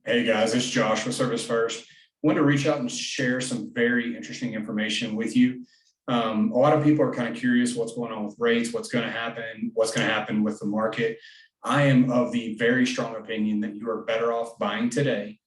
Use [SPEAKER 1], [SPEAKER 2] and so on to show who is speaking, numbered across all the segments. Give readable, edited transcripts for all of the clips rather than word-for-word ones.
[SPEAKER 1] Hey guys, it's Josh with Service First. Wanted to reach out and share some very interesting information with you. A lot of people are kind of curious what's going on with rates, what's going to happen with the market. I am of the very strong opinion that you are better off buying today,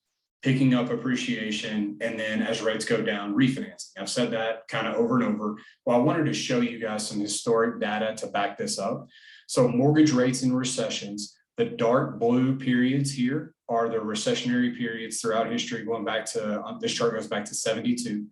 [SPEAKER 1] picking up appreciation, and then as rates go down, refinancing. I've said that kind of over and over. Well, I wanted to show you guys some historic data to back this up. So mortgage rates in recessions, the dark blue periods here are the recessionary periods throughout history, going back to, this chart goes back to 72.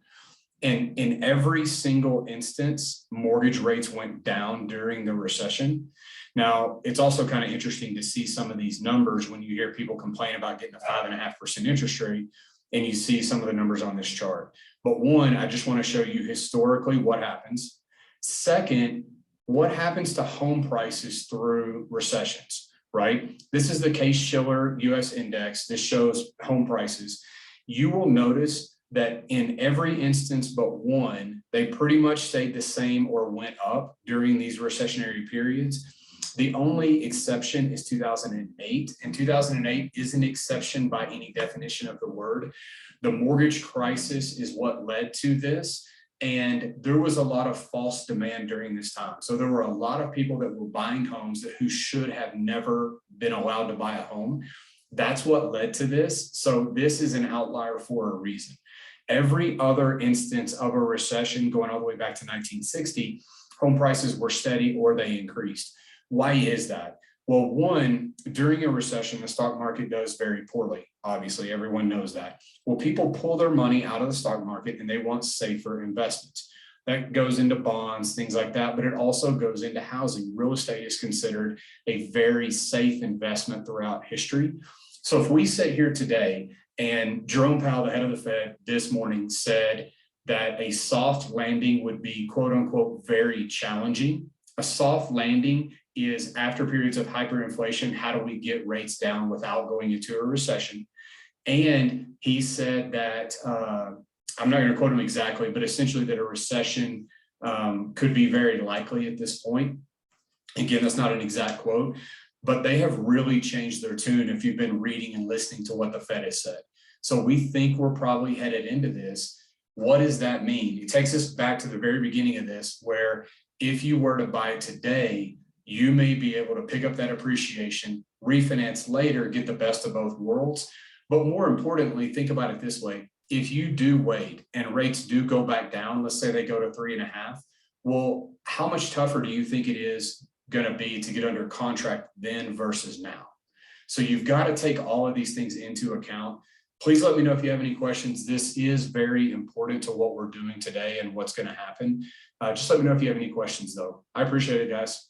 [SPEAKER 1] And in every single instance, mortgage rates went down during the recession. Now, it's also kind of interesting to see some of these numbers when you hear people complain about getting a 5.5% interest rate and you see some of the numbers on this chart. But one, I just want to show you historically what happens. Second, what happens to home prices through recessions, right? This is the Case-Shiller US Index. This shows home prices. You will notice that in every instance but one, they pretty much stayed the same or went up during these recessionary periods. The only exception is 2008, and 2008 is an exception by any definition of the word. The mortgage crisis is what led to this, and there was a lot of false demand during this time. So there were a lot of people that were buying homes who should have never been allowed to buy a home. That's what led to this. So this is an outlier for a reason. Every other instance of a recession going all the way back to 1960, home prices were steady or they increased. Why is that? Well, one, during a recession, the stock market does very poorly. Obviously, everyone knows that. Well, people pull their money out of the stock market and they want safer investments. That goes into bonds, things like that, but it also goes into housing. Real estate is considered a very safe investment throughout history. So if we sit here today and Jerome Powell, the head of the Fed, this morning said that a soft landing would be, quote unquote, very challenging. A soft landing is after periods of hyperinflation, how do we get rates down without going into a recession? And he said that, I'm not going to quote him exactly, but essentially that a recession could be very likely at this point. Again, that's not an exact quote, but they have really changed their tune if you've been reading and listening to what the Fed has said. So we think we're probably headed into this. What does that mean? It takes us back to the very beginning of this, where if you were to buy today, you may be able to pick up that appreciation, refinance later, get the best of both worlds. But more importantly, think about it this way. If you do wait and rates do go back down, let's say they go to 3.5, well, how much tougher do you think it is going to be to get under contract then versus now? So you've got to take all of these things into account. Please let me know if you have any questions. This is very important to what we're doing today and what's going to happen. Just let me know if you have any questions, though. I appreciate it, guys.